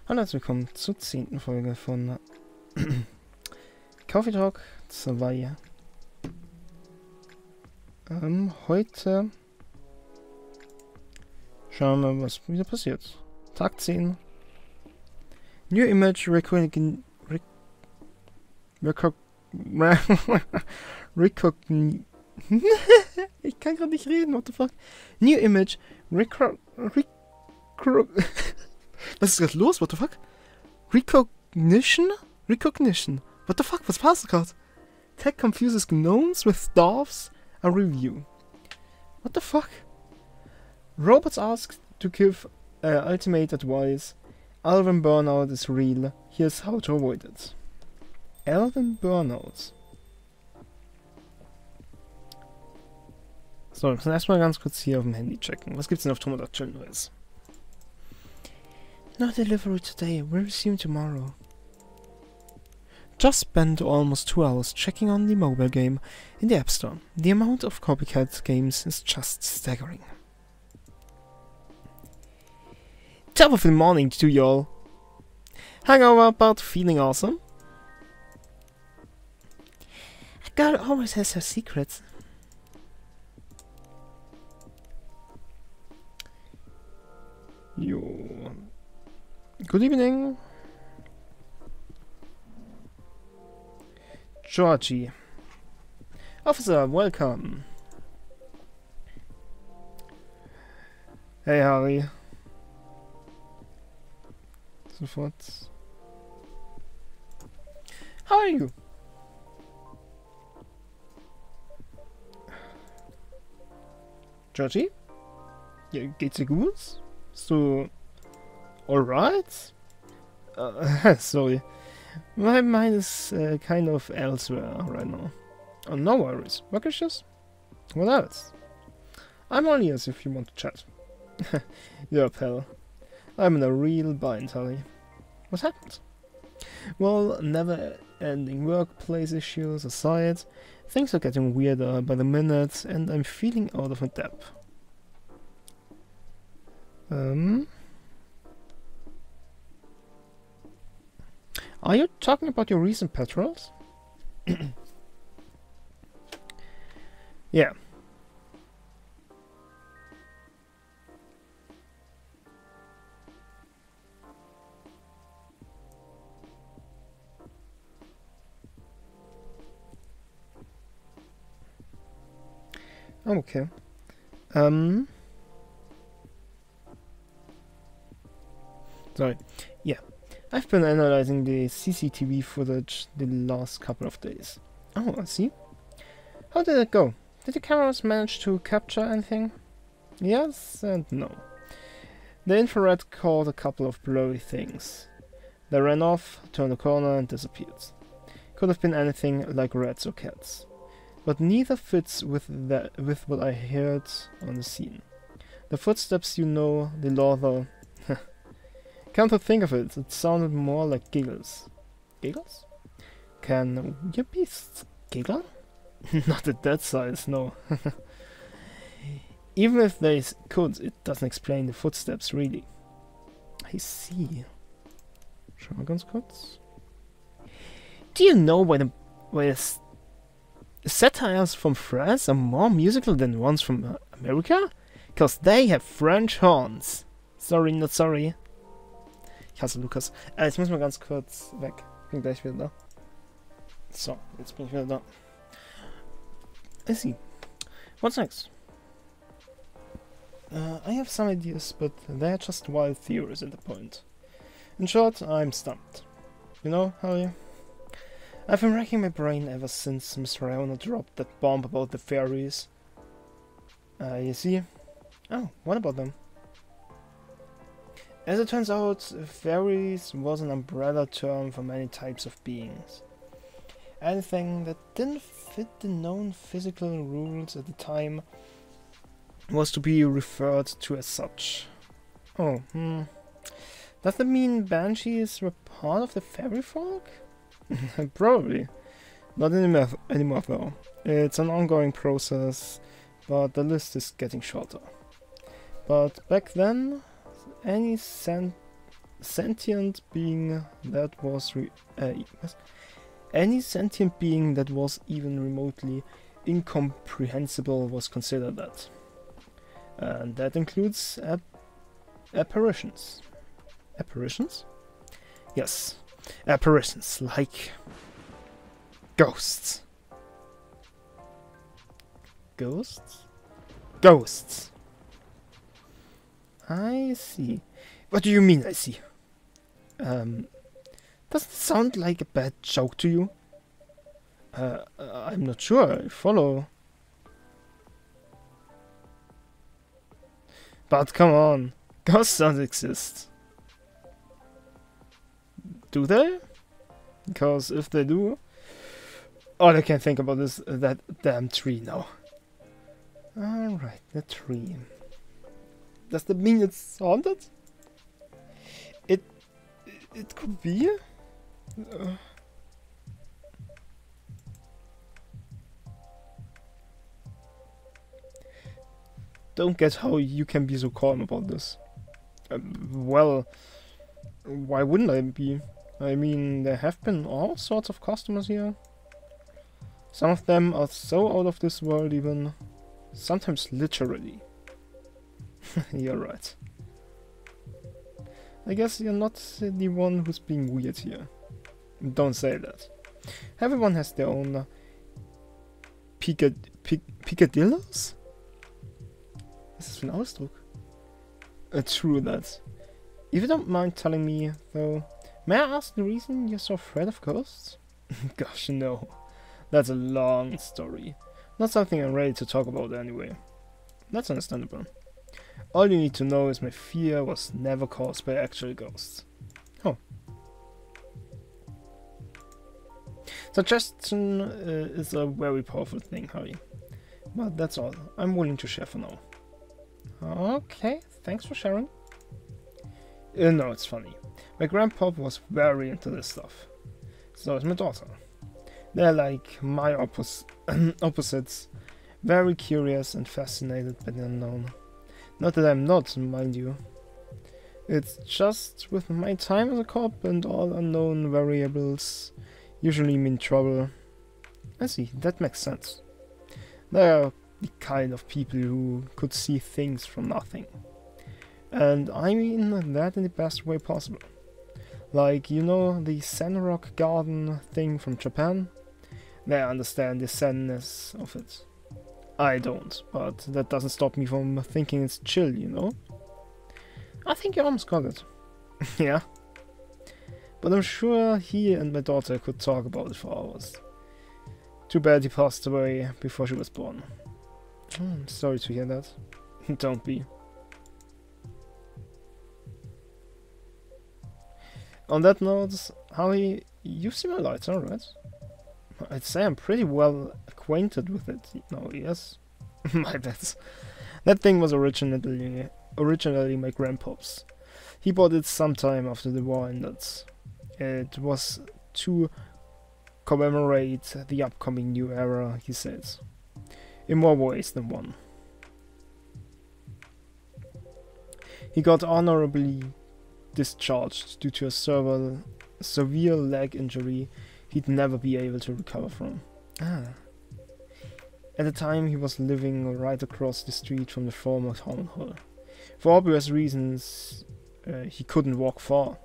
Hallo, herzlich willkommen zur 10. Folge von Coffee Talk 2. Heute schauen wir, was wieder passiert. Tag 10. New Image Recognition. Ich kann gerade nicht reden, what the fuck? New Image Was ist gerade los? What the fuck? Recognition? Recognition. What the fuck? Was passt gerade? Tech confuses gnomes with dwarfs. A review. What the fuck? Robots asked to give ultimate advice. Elven burnout is real. Here's how to avoid it. Elven burnout. So, wir müssen erstmal ganz kurz hier auf dem Handy checken. Was gibt's denn auf Tomodachi Neues? No delivery today, we'll resume tomorrow. Just spent almost 2 hours checking on the mobile game in the App Store. The amount of copycat games is just staggering. Top of the morning to y'all. Hangover but feeling awesome. A girl always has her secrets. Yo. Good evening. Georgie. Officer, welcome. Hey, Harry. Sofort. How are you? Georgie? Ja, geht's dir gut? Bist du alright? Sorry. My mind is kind of elsewhere right now. Oh, no worries. Workishes? What else? I'm all ears if you want to chat. Yeah, pal. I'm in a real bind, Harry. What happened? Well, never-ending workplace issues aside, things are getting weirder by the minute, and I'm feeling out of my depth. Are you talking about your recent patrols? Yeah. I'm okay. Sorry. Yeah. I've been analyzing the CCTV footage the last couple of days. Oh, I see. How did it go? Did the cameras manage to capture anything? Yes and no. The infrared caught a couple of blurry things. They ran off, turned a corner and disappeared. Could have been anything like rats or cats. But neither fits with what I heard on the scene. The footsteps, you know, the lather. Come to think of it, it sounded more like giggles. Giggles? Can your beasts giggle? Not at that size, no. Even if they could, it doesn't explain the footsteps, really. I see. Schauen wir ganz kurz. Do you know why the satires from France are more musical than ones from America? Because they have French horns. Sorry, not sorry. Ich hasse Lukas. Ich muss mal ganz kurz weg. Bin gleich wieder da. So, jetzt bin ich wieder da. I see. What's next? I have some ideas, but they're just wild theories at the point. In short, I'm stumped. You know, Harry? I've been racking my brain ever since Mr. Iona dropped that bomb about the fairies. You see? Oh, what about them? As it turns out, fairies was an umbrella term for many types of beings. Anything that didn't fit the known physical rules at the time was to be referred to as such. Oh, Does that mean banshees were part of the fairy folk? Probably. Not anymore though. It's an ongoing process, but the list is getting shorter. But back then, any sentient being that was any sentient being that was even remotely incomprehensible was considered that. And that includes apparitions. Apparitions? Yes, apparitions, like ghosts. Ghosts? Ghosts. I see. What do you mean, I see? Does it sound like a bad joke to you? I'm not sure, I follow. But come on, ghosts don't exist. Do they? Because if they do, all I can think about is that damn tree now. Alright, the tree. Does that mean it's haunted? It could be. Don't get how you can be so calm about this. Well, why wouldn't I be? I mean, there have been all sorts of customers here. Some of them are so out of this world even. Sometimes literally. You're right. I guess you're not the one who's being weird here. Don't say that. Everyone has their own picadillos? Was das für ein Ausdruck? True that. If you don't mind telling me, though, may I ask the reason you're so afraid of ghosts? Gosh, no. That's a long story. Not something I'm ready to talk about anyway. That's understandable. All you need to know is my fear was never caused by actual ghosts. Oh. Suggestion is a very powerful thing, Harry. But that's all. I'm willing to share for now. Okay, thanks for sharing. No, it's funny. My grandpa was very into this stuff. So is my daughter. They're like my opposites. Very curious and fascinated by the unknown. Not that I'm not, mind you. It's just with my time as a cop and all unknown variables usually mean trouble. I see, that makes sense. They are the kind of people who could see things from nothing. And I mean that in the best way possible. Like, you know, the Zen rock garden thing from Japan? They understand the Zen-ness of it. I don't, but that doesn't stop me from thinking it's chill, you know? I think you almost got it. Yeah. But I'm sure he and my daughter could talk about it for hours. Too bad he passed away before she was born. I'm sorry to hear that. Don't be. On that note, Harry, you seem a lighter, right? I'd say I'm pretty well acquainted with it, no, yes? My bad. That thing was originally my grandpa's. He bought it sometime after the war ended. It was to commemorate the upcoming new era, he says. In more ways than one. He got honorably discharged due to a severe leg injury he'd never be able to recover from. At the time he was living right across the street from the former town hall. For obvious reasons he couldn't walk far,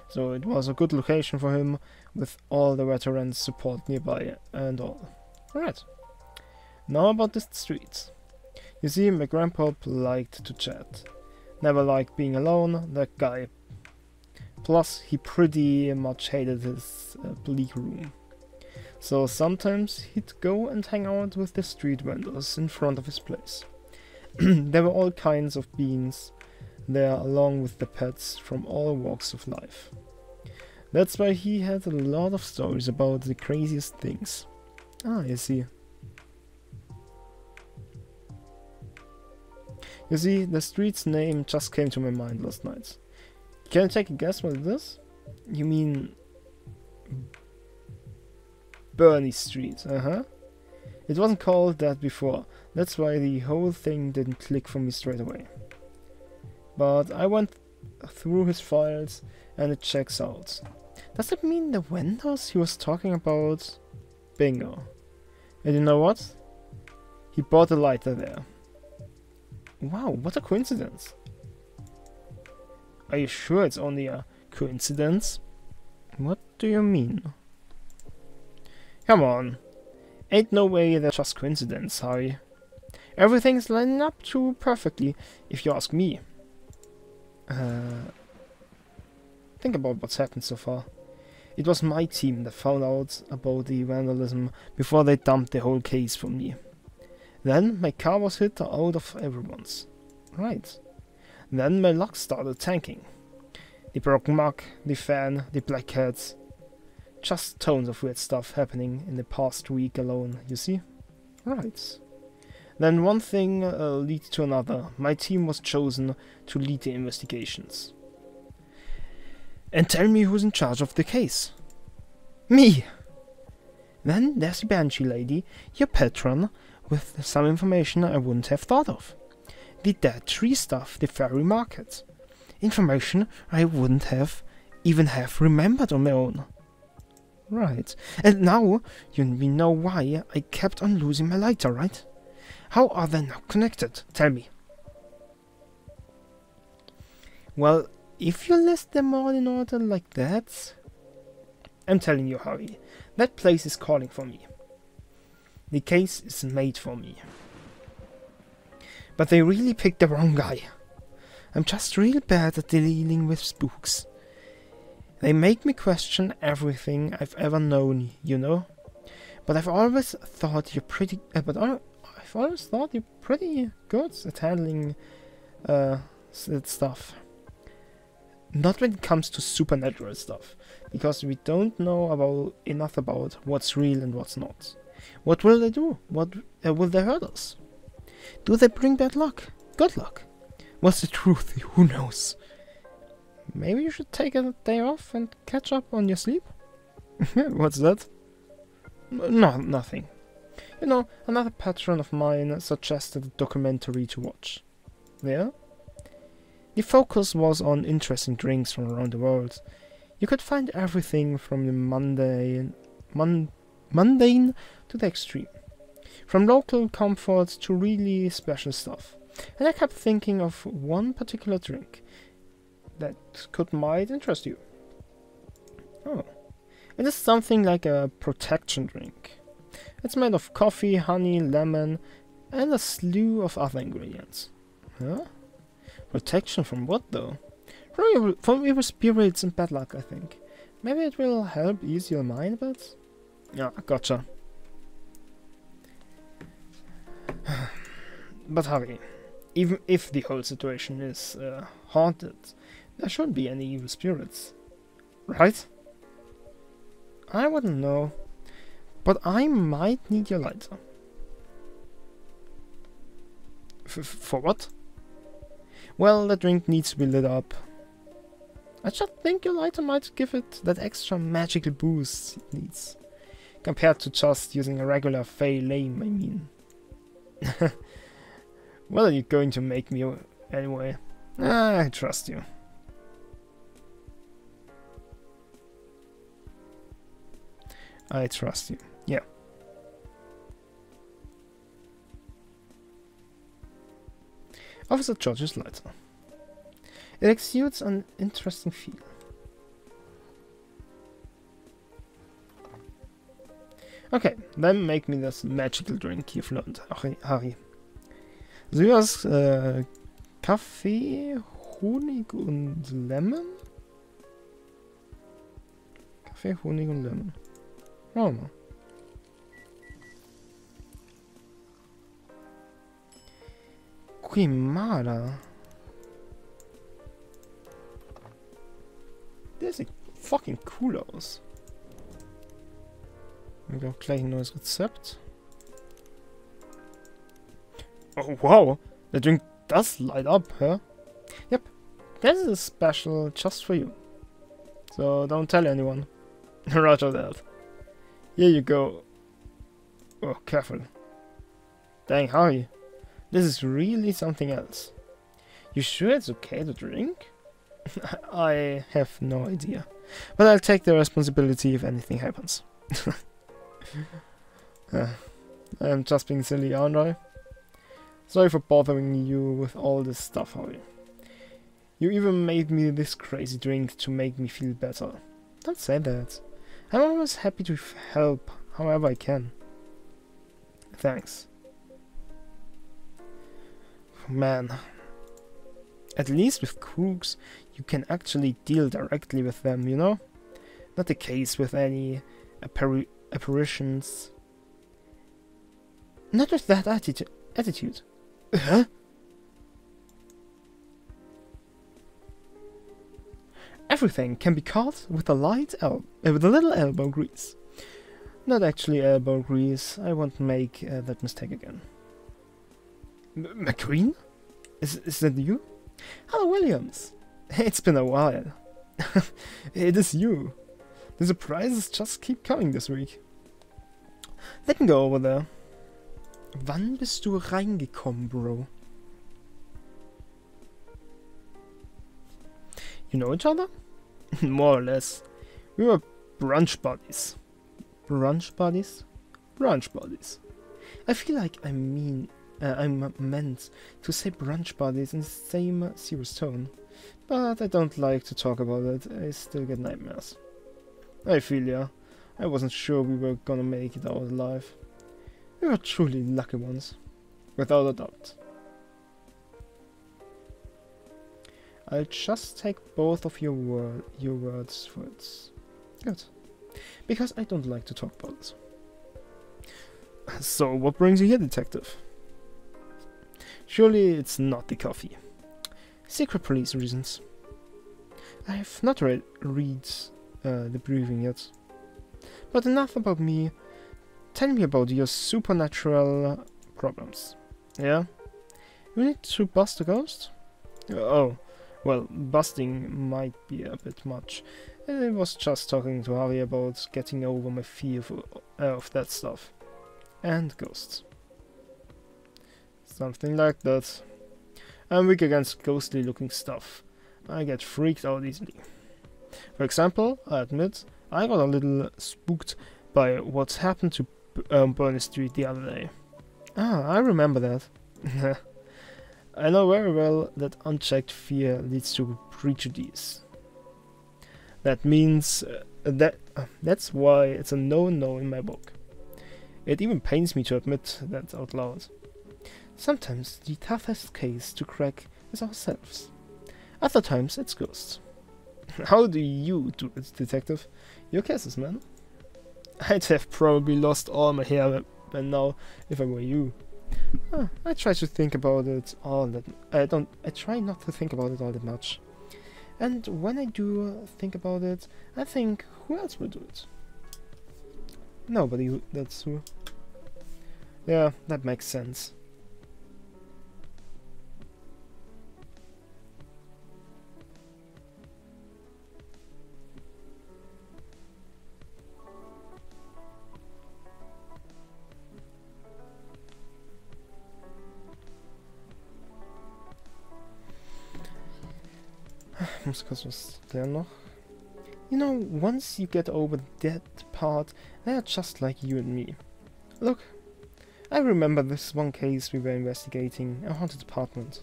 so it was a good location for him with all the veterans support nearby and all. Alright, now about the streets. You see, my grandpa liked to chat. Never liked being alone, that guy. Plus, he pretty much hated his bleak room. So sometimes he'd go and hang out with the street vendors in front of his place. There were all kinds of beings there along with the pets from all walks of life. That's why he had a lot of stories about the craziest things. Ah, I see. You see, the street's name just came to my mind last night. Can I take a guess what it is? You mean... Bernie Street, It wasn't called that before, that's why the whole thing didn't click for me straight away. But I went through his files and it checks out. Does that mean the vendors he was talking about? Bingo. And you know what? He bought a lighter there. Wow, what a coincidence. Are you sure it's only a coincidence? What do you mean? Come on. Ain't no way that's just coincidence, Harry. Everything's lining up too perfectly, if you ask me. Think about what's happened so far. It was my team that found out about the vandalism before they dumped the whole case for me. Then my car was hit out of everyone's. Right. Then my luck started tanking. The broken mug, the fan, the blackheads. Just tons of weird stuff happening in the past week alone, you see? Right. Then one thing leads to another. My team was chosen to lead the investigations. And tell me who's in charge of the case. Me! Then there's the Banshee lady, your patron, with some information I wouldn't have thought of. The dead tree stuff, the fairy market. Information I wouldn't have even have remembered on my own. Right. And now we know why I kept on losing my lighter, right? How are they now connected? Tell me. Well, if you list them all in order like that... I'm telling you, Harry, that place is calling for me. The case is made for me. But they really picked the wrong guy. I'm just real bad at dealing with spooks. They make me question everything I've ever known, you know? But I've always thought you're pretty... I've always thought you're pretty good at handling that stuff. Not when it comes to supernatural stuff, because we don't know enough about what's real and what's not. What will they do? What will they hurt us? Do they bring bad luck? Good luck? What's the truth? Who knows? Maybe you should take a day off and catch up on your sleep? What's that? No, nothing. You know, another patron of mine suggested a documentary to watch. Yeah? The focus was on interesting drinks from around the world. You could find everything from the mundane to the extreme. From local comforts to really special stuff. And I kept thinking of one particular drink that might interest you. Oh. It is something like a protection drink. It's made of coffee, honey, lemon, and a slew of other ingredients. Huh? Protection from what though? From evil spirits and bad luck, I think. Maybe it will help ease your mind a bit? Yeah, gotcha. But Harry, even if the whole situation is haunted, there shouldn't be any evil spirits, right? I wouldn't know, but I might need your lighter. For what? Well, the drink needs to be lit up. I just think your lighter might give it that extra magical boost it needs. Compared to just using a regular fey lame, I mean. What are you going to make me anyway? I trust you. I trust you. Yeah. Officer JORJIS lighter. It exudes an interesting feel. Okay, then make me this magical drink you've learned, Harry. Du hast Kaffee, Honig und Lemon? Kaffee, Honig und Lemon. Oh mal. Quimara. Der sieht fucking cool aus. Ich glaube gleich ein neues Rezept. Oh wow, the drink does light up, huh? Yep, this is special just for you. So don't tell anyone. Roger that. Here you go. Oh, careful. Dang, Harry. This is really something else. You sure it's okay to drink? I have no idea. But I'll take the responsibility if anything happens. I'm just being silly, aren't I? Sorry for bothering you with all this stuff, Holly. You even made me this crazy drink to make me feel better. Don't say that. I'm always happy to help however I can. Thanks. Man. At least with crooks, you can actually deal directly with them, you know? Not the case with any apparitions. Not with that attitude. Huh? Everything can be caught with a with a little elbow grease. Not actually elbow grease. I won't make that mistake again. McQueen? Is that you? Hello, Williams. It's been a while. It is you. The surprises just keep coming this week. Let me go over there. Wann bist du reingekommen, bro? You know each other? More or less. We were brunch buddies. Brunch buddies? Brunch buddies. I feel like I'm meant to say brunch buddies in the same serious tone, but I don't like to talk about it. I still get nightmares. I feel ya. I wasn't sure we were gonna make it out alive. We were truly lucky ones, without a doubt. I'll just take both of your words for it. Good. Because I don't like to talk about it. So, what brings you here, detective? Surely it's not the coffee. Secret police reasons. I have not read the briefing yet. But enough about me. Tell me about your supernatural problems. Yeah? You need to bust a ghost? Oh, well, busting might be a bit much. I was just talking to Harry about getting over my fear of that stuff. And ghosts. Something like that. I'm weak against ghostly looking stuff. I get freaked out easily. For example, I admit, I got a little spooked by what happened to Burnley Street the other day. Ah, I remember that. I know very well that unchecked fear leads to prejudice. That means that's why it's a no-no in my book. It even pains me to admit that out loud. Sometimes the toughest case to crack is ourselves. Other times it's ghosts. How do you do it, detective? Your guesses, man. I'd have probably lost all my hair by now if I were you. I try to think about it all that I try not to think about it all that much. And when I do think about it, I think, who else will do it? Nobody, that's who. Yeah, that makes sense. Was there noch? You know, once you get over that part, they are just like you and me. Look, I remember this one case we were investigating, a haunted apartment.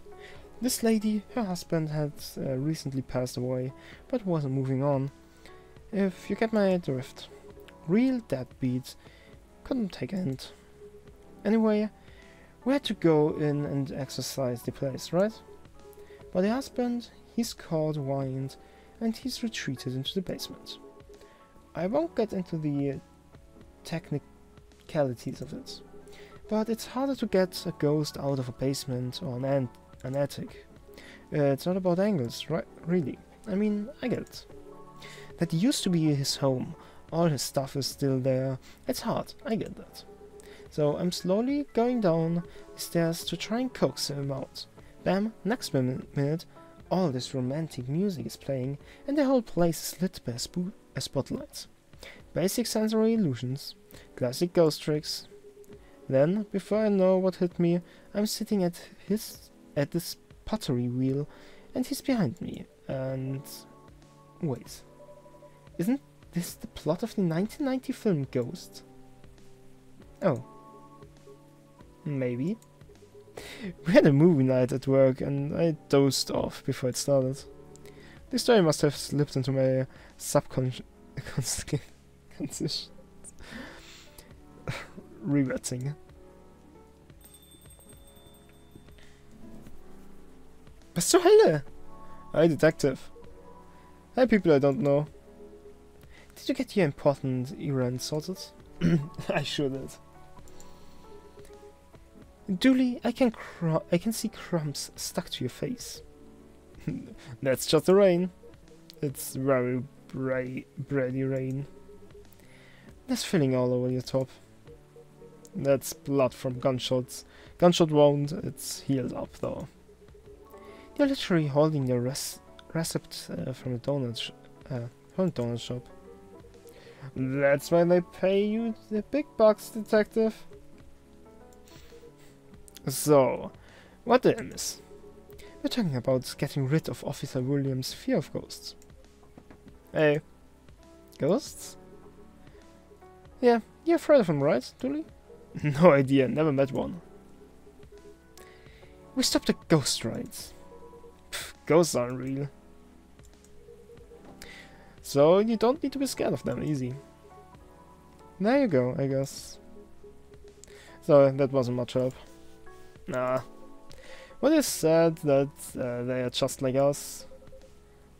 This lady, her husband had recently passed away, but wasn't moving on. If you get my drift. Real deadbeat. Couldn't take a hint. Anyway, we had to go in and exorcise the place, right? But the husband, he's caught wind, and he's retreated into the basement. I won't get into the technicalities of it, but it's harder to get a ghost out of a basement or an attic. It's not about angles, right? Really. I mean, I get it. That used to be his home. All his stuff is still there. It's hard, I get that. So I'm slowly going down the stairs to try and coax him out. Bam, next minute, all this romantic music is playing, and the whole place is lit by a spotlight. Basic sensory illusions, classic ghost tricks. Then, before I know what hit me, I'm sitting at this pottery wheel, and he's behind me, And wait, isn't this the plot of the 1990 film Ghost? Oh, maybe. We had a movie night at work and I dozed off before it started. The story must have slipped into my subconscious. Revetting. Was zur Hölle? Hi, detective. Hi, people I don't know. Did you get your important errand sorted? I sure did. Dooley, I can see crumbs stuck to your face. That's just the rain. It's very bready rain. There's filling all over your top. That's blood from gunshots. Gunshot wound, it's healed up though. You're literally holding the recipe from a donut shop. That's why they pay you the big bucks, detective. So, what did I miss? We're talking about getting rid of Officer Williams' fear of ghosts. Hey. Ghosts? Yeah, you're afraid of them, right, Dooley? No idea, never met one. We stopped the ghost rides. Pff, ghosts aren't real. So you don't need to be scared of them, easy. There you go, I guess. So that wasn't much help. Nah. What is said that they are just like us.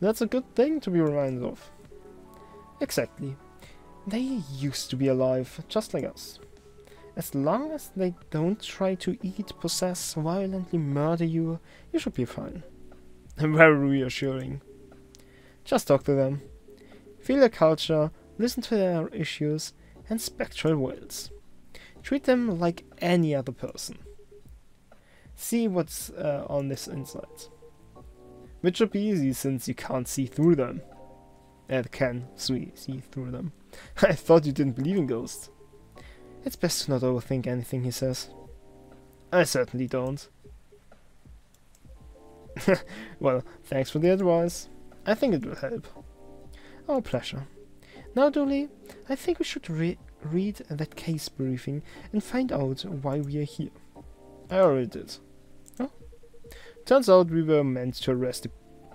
That's a good thing to be reminded of. Exactly. They used to be alive, just like us. As long as they don't try to eat, possess, violently murder you, you should be fine. Very reassuring. Just talk to them. Feel their culture, listen to their issues, and spectral wails. Treat them like any other person. See what's on this inside. Which should be easy since you can't see through them. Can see through them. I thought you didn't believe in ghosts. It's best to not overthink anything he says. I certainly don't. Well, thanks for the advice. I think it will help. Our pleasure. Now, Dooley, I think we should read that case briefing and find out why we are here. I already did. Oh? Turns out we were meant to arrest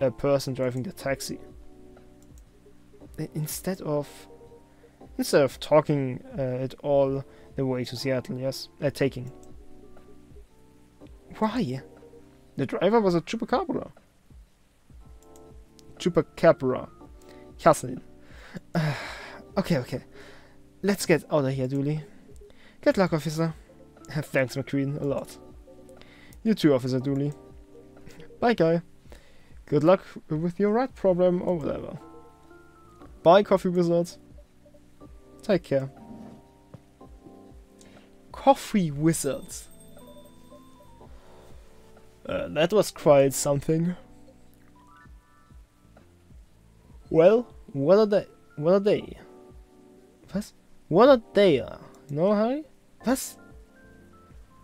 a person driving the taxi. Instead of talking it all the way to Seattle, yes? Taking. Why? The driver was a chupacabra. Chupacabra. Kathleen. Okay. Let's get out of here, Dooley. Good luck, officer. Thanks, McQueen, a lot. You too, Officer Dooley. Bye, guy. Good luck with your rat problem or whatever. Bye, Coffee Wizard. Take care. Coffee Wizards. That was quite something. Well, what are they? What are they? What are they? No, Harry? What?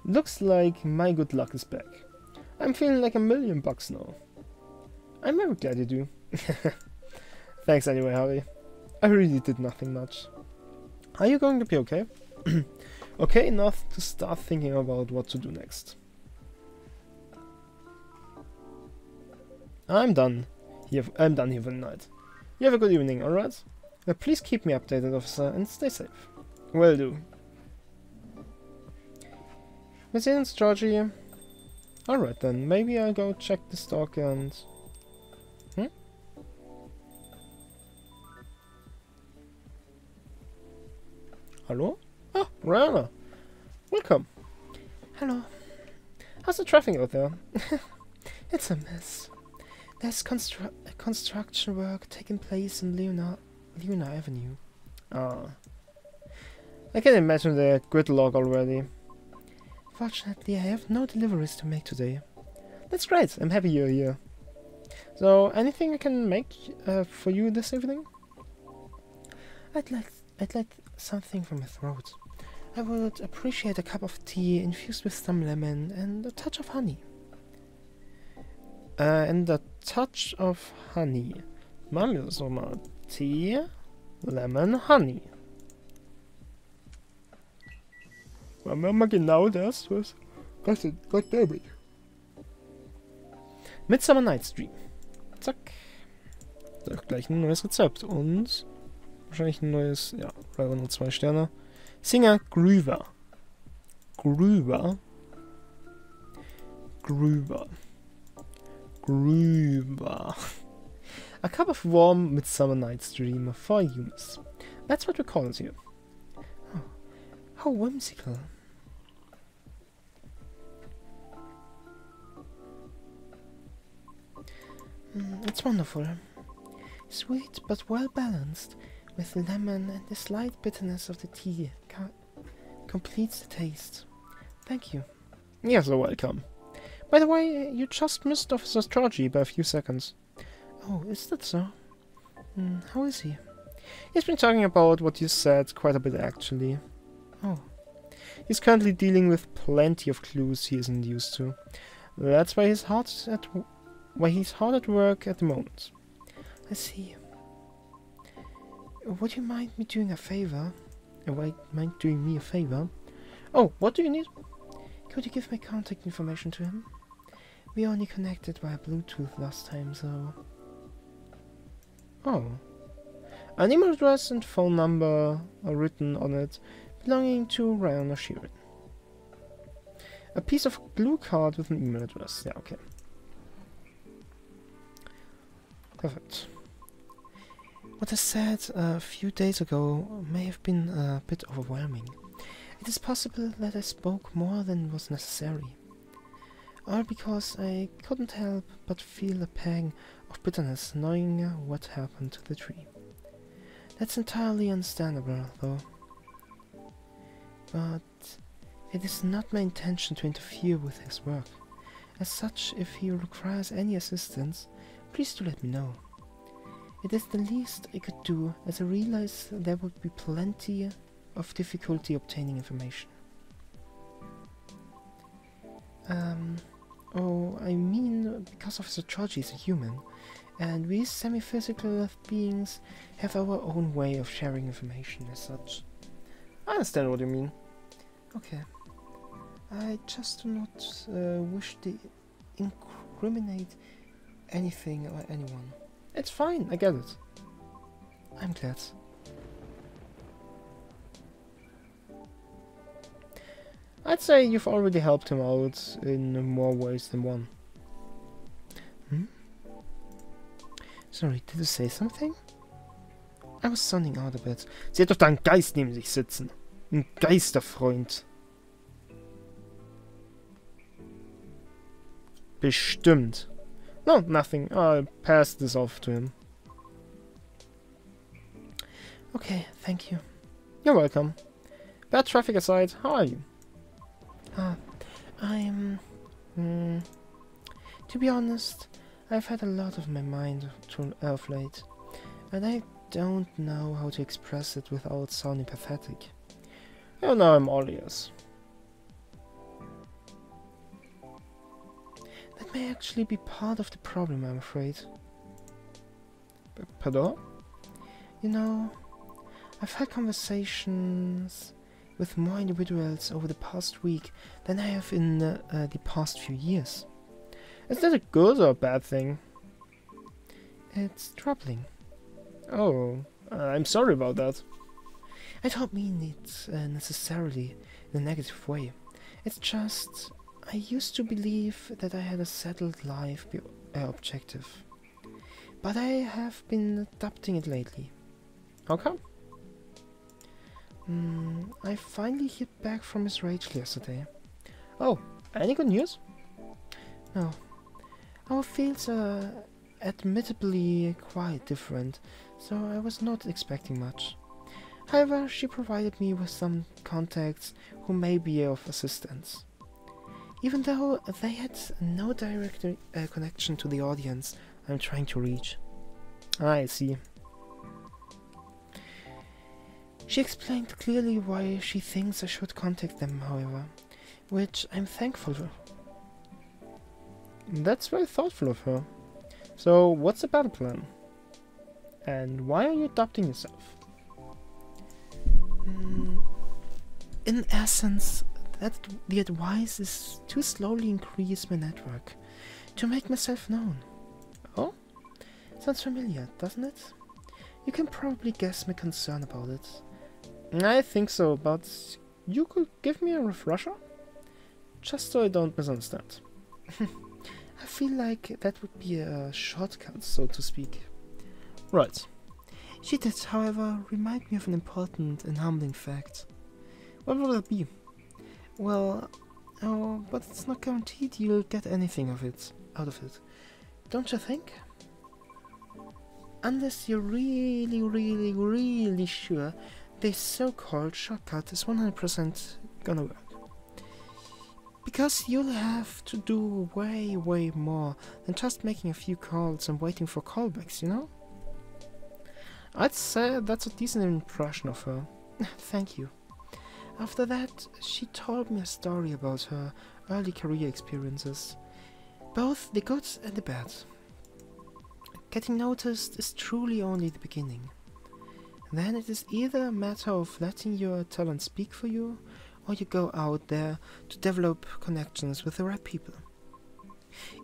Looks like my good luck is back. I'm feeling like $1,000,000 now. I'm very glad you do. Thanks anyway, Harry. I really did nothing much. Are you going to be okay? Okay enough to start thinking about what to do next. I'm done here for the night. You have a good evening, alright? Please keep me updated, officer, and stay safe. Will do. Residence, Georgie. Alright then, maybe I'll go check the stock and... Hello? Ah, Rihanna. Welcome. Hello. How's the traffic out there? It's a mess. There's construction work taking place in Leona Avenue. Ah. I can imagine the gridlock already. Fortunately, I have no deliveries to make today. That's great. I'm happy you're here. So, anything I can make for you this evening? I'd like something for my throat. I would appreciate a cup of tea infused with some lemon and a touch of honey. and a touch of honey. Machen wir das nochmal. Tee, Lemon, Honey. Machen wir mal genau das, was... Goddammit. Midsummer Night's Dream. Zack. Doch gleich ein neues Rezept. Und wahrscheinlich ein neues... Ja, leider nur 2 Sterne. Singer Groover. Groover. Groover. Groover. A cup of warm Midsummer Night's Dream for Eunice. That's what we call it here. Oh, how whimsical. It's wonderful. Sweet but well balanced, with lemon and the slight bitterness of the tea completes the taste. Thank you. You're so welcome. By the way, you just missed Officer Georgie by a few seconds. Oh, is that so? How is he? He's been talking about what you said quite a bit, actually. Oh. He's currently dealing with plenty of clues he isn't used to. That's why he's hard at work at the moment. I see. Would you mind me doing a favor? Mind doing me a favor? Oh, what do you need? Could you give my contact information to him? We only connected via Bluetooth last time, so... Oh. An email address and phone number are written on it, belonging to Ryan or Sheeran. A piece of glue card with an email address. Yeah, okay. Perfect. What I said a few days ago may have been a bit overwhelming. It is possible that I spoke more than was necessary. All because I couldn't help but feel a pang of bitterness knowing what happened to the tree. That's entirely understandable, though. But it is not my intention to interfere with his work. As such, if he requires any assistance, please do let me know. It is the least I could do, as I realize there would be plenty of difficulty obtaining information. Oh, I mean, because Officer Georgie is a human, and we semi-physical beings have our own way of sharing information as such. I understand what you mean. Okay. I just do not wish to incriminate anything or anyone. It's fine, I get it. I'm glad. I'd say you've already helped him out in more ways than one. Sorry, did you say something? I was zoning out a bit. Sie hat doch da einen Geist neben sich sitzen. Ein Geisterfreund. Bestimmt. No, nothing. I'll pass this off to him. Okay, thank you. You're welcome. Bad traffic aside, how are you? I'm... to be honest, I've had a lot of my mind of late, and I don't know how to express it without sounding pathetic. You know, I'm all ears. That may actually be part of the problem, I'm afraid. Pardon? You know, I've had conversations with more individuals over the past week than I have in the past few years. Is that a good or a bad thing? It's troubling. Oh, I'm sorry about that. I don't mean it necessarily in a negative way. It's just, I used to believe that I had a settled life objective. But I have been adopting it lately. How come? I finally hit back from his rage yesterday. Oh, any good news? No. Our fields are admittedly quite different, so I was not expecting much. However, she provided me with some contacts who may be of assistance. Even though they had no direct connection to the audience I'm trying to reach. I see. She explained clearly why she thinks I should contact them, however, which I'm thankful for. That's very thoughtful of her. So, what's the battle plan? And why are you adopting yourself? In essence, that the advice is to slowly increase my network, to make myself known. Oh? Sounds familiar, doesn't it? You can probably guess my concern about it. I think so, but you could give me a refresher? Just so I don't misunderstand. I feel like that would be a shortcut, so to speak. Right. She did, however, remind me of an important and humbling fact. What will it be? Well, oh, but it's not guaranteed you'll get anything out of it. Don't you think? Unless you're really sure this so-called shortcut is 100% gonna work. Because you'll have to do way more than just making a few calls and waiting for callbacks, you know? I'd say that's a decent impression of her. Thank you. After that, she told me a story about her early career experiences. Both the good and the bad. Getting noticed is truly only the beginning. Then it is either a matter of letting your talent speak for you, or you go out there to develop connections with the right people.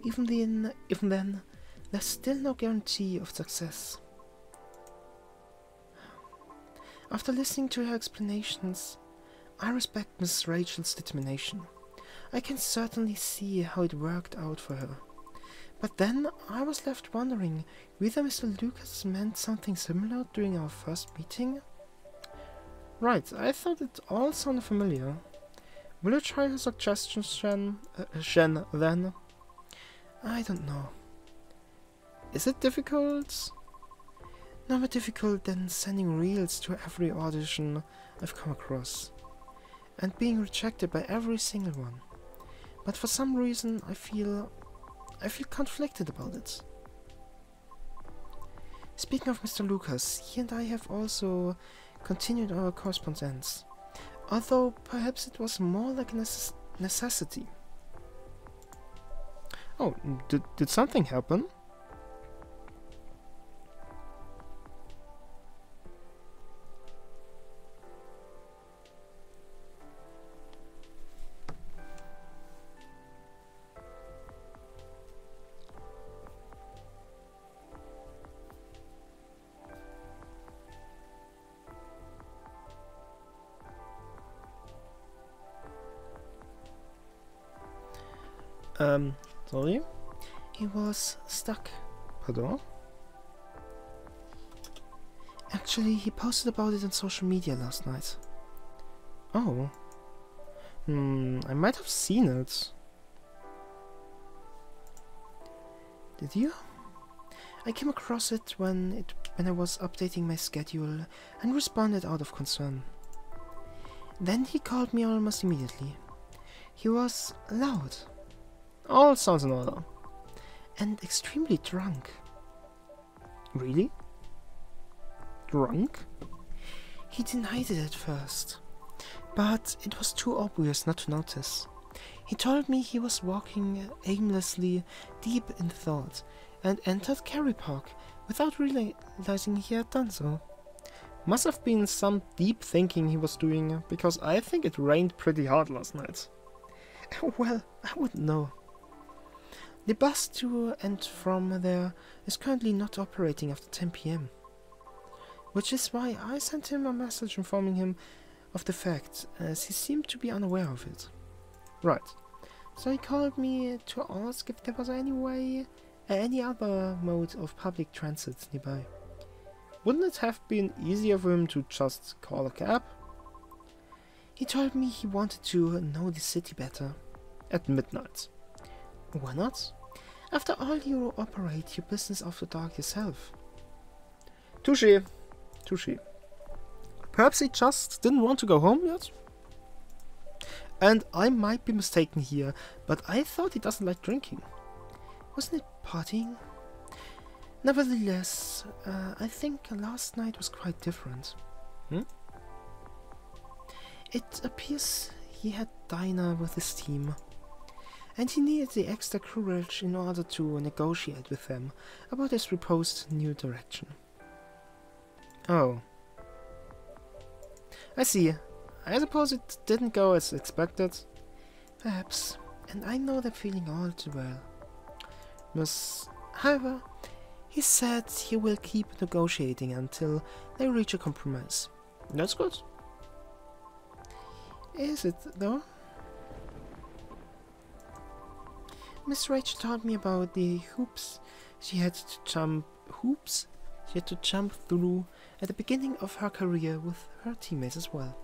Even then, there's still no guarantee of success. After listening to her explanations, I respect Miss Rachel's determination. I can certainly see how it worked out for her. But then I was left wondering whether Mr. Lucas meant something similar during our first meeting. Right, I thought it all sounded familiar. Will you try her suggestions, Shen, then? I don't know. Is it difficult? No more difficult than sending reels to every audition I've come across, and being rejected by every single one. But for some reason I feel conflicted about it. Speaking of Mr. Lucas, he and I have also continued our correspondence, although perhaps it was more like a necessity. Oh, did something happen? Sorry? He was stuck. Pardon? Actually, he posted about it on social media last night. Oh. I might have seen it. Did you? I came across it when I was updating my schedule and responded out of concern. Then he called me almost immediately. He was loud. All sounds in order. And extremely drunk. Really? Drunk? He denied it at first, but it was too obvious not to notice. He told me he was walking aimlessly deep in thought and entered Carey Park without realizing he had done so. Must have been some deep thinking he was doing, because I think it rained pretty hard last night. Well, I wouldn't know. The bus to and from there is currently not operating after 10 PM. Which is why I sent him a message informing him of the fact, as he seemed to be unaware of it. Right. So he called me to ask if there was any other mode of public transit nearby. Wouldn't it have been easier for him to just call a cab? He told me he wanted to know the city better. At midnight. Why not? After all, you operate your business after dark yourself. Touché. Touché. Perhaps he just didn't want to go home yet? And I might be mistaken here, but I thought he doesn't like drinking. Wasn't it partying? Nevertheless, I think last night was quite different. It appears he had dinner with his team. and he needed the extra courage in order to negotiate with them about his proposed new direction. Oh. I see. I suppose it didn't go as expected. Perhaps, and I know that feeling all too well. However, he said he will keep negotiating until they reach a compromise. That's good. Is it, though? Miss Rachel told me about the hoops she had to jump through at the beginning of her career with her teammates as well.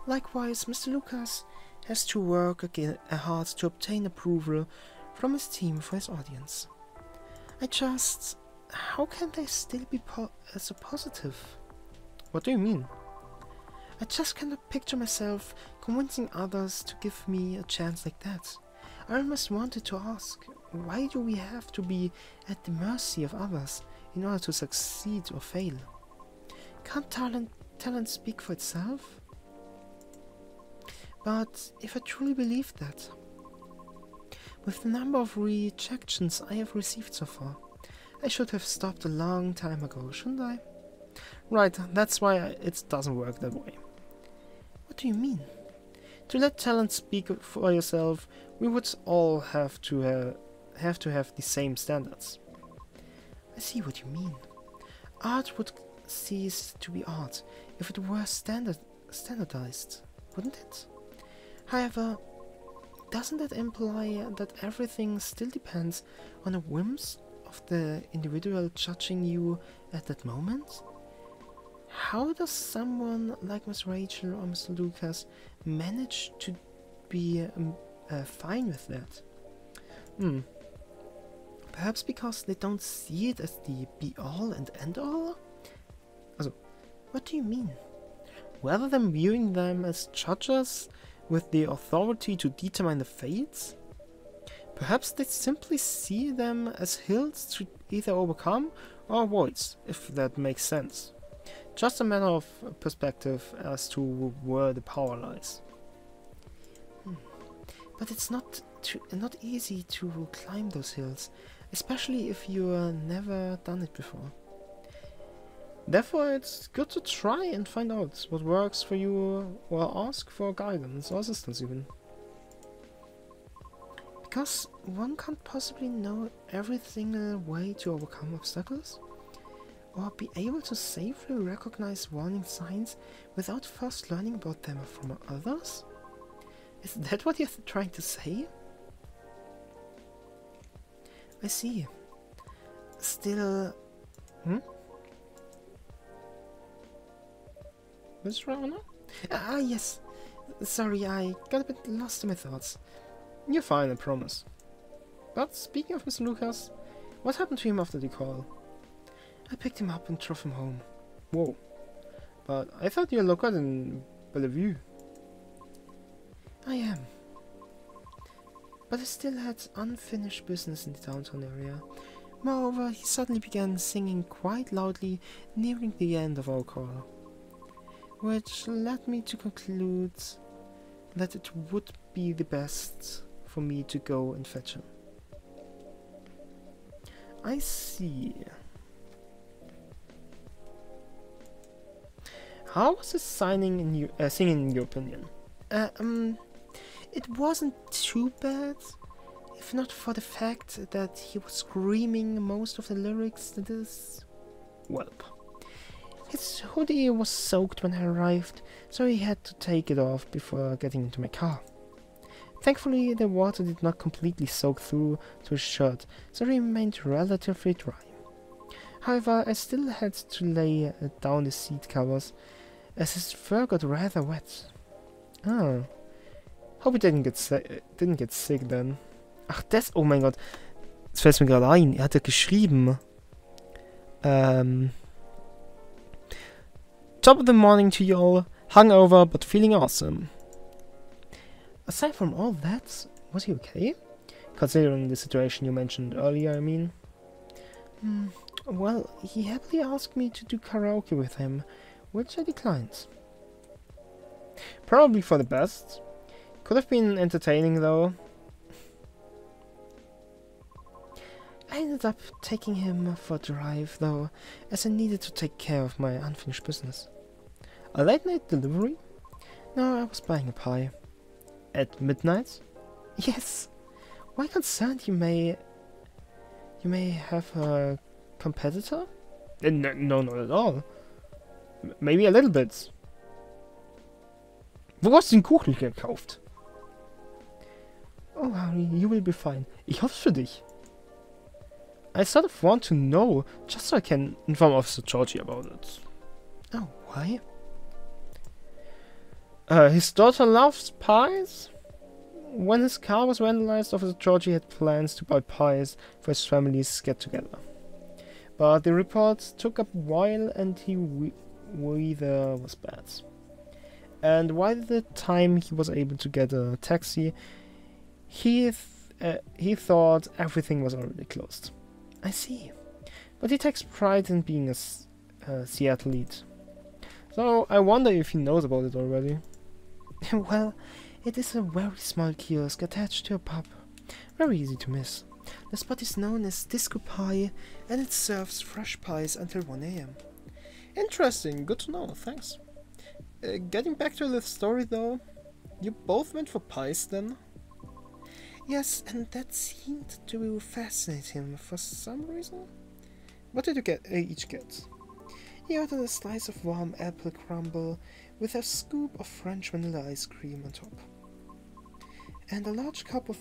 Likewise, Mr. Lucas has to work hard to obtain approval from his team for his audience. How can they still be so positive? What do you mean? I just cannot picture myself convincing others to give me a chance like that. I almost wanted to ask, why do we have to be at the mercy of others in order to succeed or fail? Can't talent speak for itself? But if I truly believe that, with the number of rejections I have received so far, I should have stopped a long time ago, shouldn't I? Right, that's why it doesn't work that way. What do you mean? To let talent speak for yourself, we would all have to have the same standards. I see what you mean. Art would cease to be art if it were standardized, wouldn't it? However, doesn't that imply that everything still depends on the whims of the individual judging you at that moment? How does someone like Miss Rachel or Mr. Lucas manage to be fine with that? Perhaps because they don't see it as the be-all and end-all? Also, what do you mean? Rather than viewing them as judges with the authority to determine the fates? Perhaps they simply see them as hills to either overcome or avoid, if that makes sense. Just a matter of perspective as to where the power lies. But it's not easy to climb those hills, especially if you've never done it before. Therefore, it's good to try and find out what works for you, or ask for guidance or assistance even. Because one can't possibly know every single way to overcome obstacles, or be able to safely recognize warning signs without first learning about them from others? Is that what you're trying to say? I see. Still... What's wrong now? Yes. Sorry, I got a bit lost in my thoughts. You're fine, I promise. But speaking of Mr. Lucas, what happened to him after the call? I picked him up and drove him home. Whoa. But I thought you were located in Bellevue. I am. But I still had unfinished business in the downtown area. Moreover, he suddenly began singing quite loudly nearing the end of our call, which led me to conclude that it would be the best for me to go and fetch him. I see. How was his singing in your opinion? It wasn't too bad, if not for the fact that he was screaming most of the lyrics that is... Welp. His hoodie was soaked when I arrived, so he had to take it off before getting into my car. Thankfully, the water did not completely soak through to his shirt, so it remained relatively dry. However, I still had to lay down the seat covers, as his fur got rather wet. Ah. Hope he didn't get sick then. Ach, oh mein Gott. Jetzt fällt es mir gerade ein. Er hat ja geschrieben. Top of the morning to you all. Hungover, but feeling awesome. Aside from all that, was he okay? Considering the situation you mentioned earlier, I mean. Well, he happily asked me to do karaoke with him, which I declined. Probably for the best. Could have been entertaining though. I ended up taking him for a drive, though, as I needed to take care of my unfinished business. A late-night delivery? No, I was buying a pie. At midnight? Yes. Why concerned? You may have a competitor? No, not at all. Maybe a little bit. Wo hast du den Kuchen gekauft? Oh, Harry, you will be fine. Ich hoffe für dich. I sort of want to know, just so I can inform Officer Georgie about it. Oh, why? His daughter loves pies? When his car was vandalized, Officer Georgie had plans to buy pies for his family's get-together. But the report took up a while and weather was bad. And by the time he was able to get a taxi, he thought everything was already closed. I see. But he takes pride in being a Seattle-ite. So I wonder if he knows about it already. Well, it is a very small kiosk attached to a pub. Very easy to miss. The spot is known as Disco Pie, and it serves fresh pies until 1 AM. Interesting, good to know, thanks. Getting back to the story though, you both went for pies then? Yes, and that seemed to fascinate him for some reason. What did you each get? He ordered a slice of warm apple crumble with a scoop of French vanilla ice cream on top. And a large cup of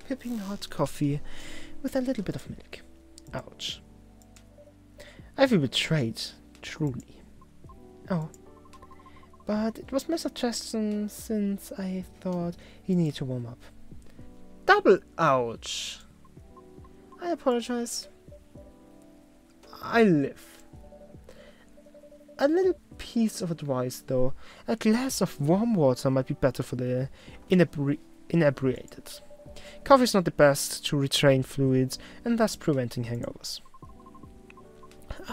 piping hot coffee with a little bit of milk. Ouch. I feel betrayed, truly. Oh. But it was my suggestion since I thought he needed to warm up. Double ouch! I apologize. I live. A little piece of advice though, a glass of warm water might be better for the inebriated. Coffee is not the best to retain fluids and thus preventing hangovers.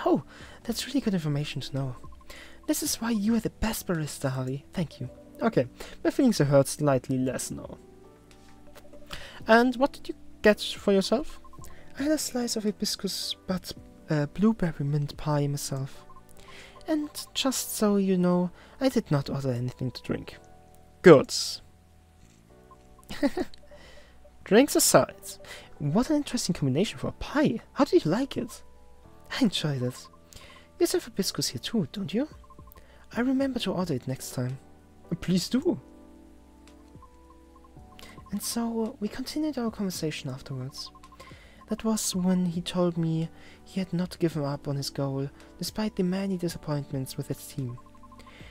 Oh, that's really good information to know. This is why you are the best barista, Harry. Thank you. Okay, my feelings are hurt slightly less now. And what did you get for yourself? I had a slice of hibiscus blueberry mint pie myself. And just so you know, I did not order anything to drink. Good. Drinks aside, what an interesting combination for a pie. How did you like it? I enjoyed it. You serve hibiscus here too, don't you? I remember to order it next time. Please do. And so we continued our conversation afterwards. That was when he told me he had not given up on his goal, despite the many disappointments with his team.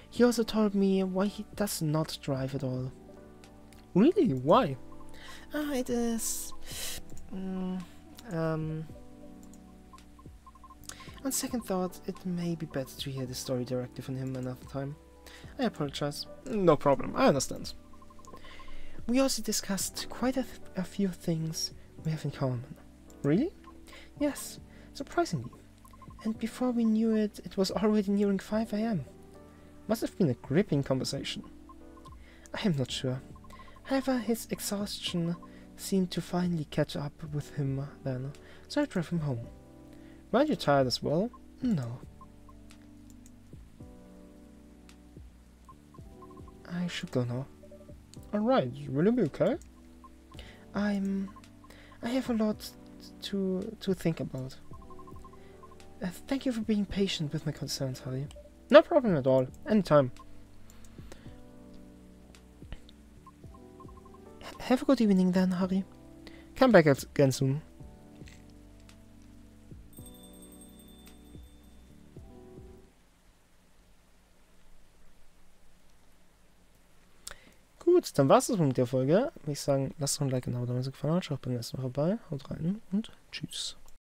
He also told me why he does not drive at all. Really? Why? It is... On second thought, it may be better to hear the story directly from him another time. I apologize. No problem, I understand. We also discussed quite a few things we have in common. Really? Yes, surprisingly. And before we knew it, it was already nearing 5 AM. Must have been a gripping conversation. I am not sure. However, his exhaustion seemed to finally catch up with him then, so I drove him home. Weren't you tired as well? No. I should go now. Alright, will you be okay? I have a lot to think about. Thank you for being patient with my concerns, Harry. No problem at all. Anytime. Have a good evening then, Harry. Come back again soon. Gut, dann war's das mit der Folge. Würde ich sagen, lasst doch ein Like und ein Abo, wenn es euch gefallen hat. Schaut beim nächsten Mal vorbei. Haut rein und tschüss.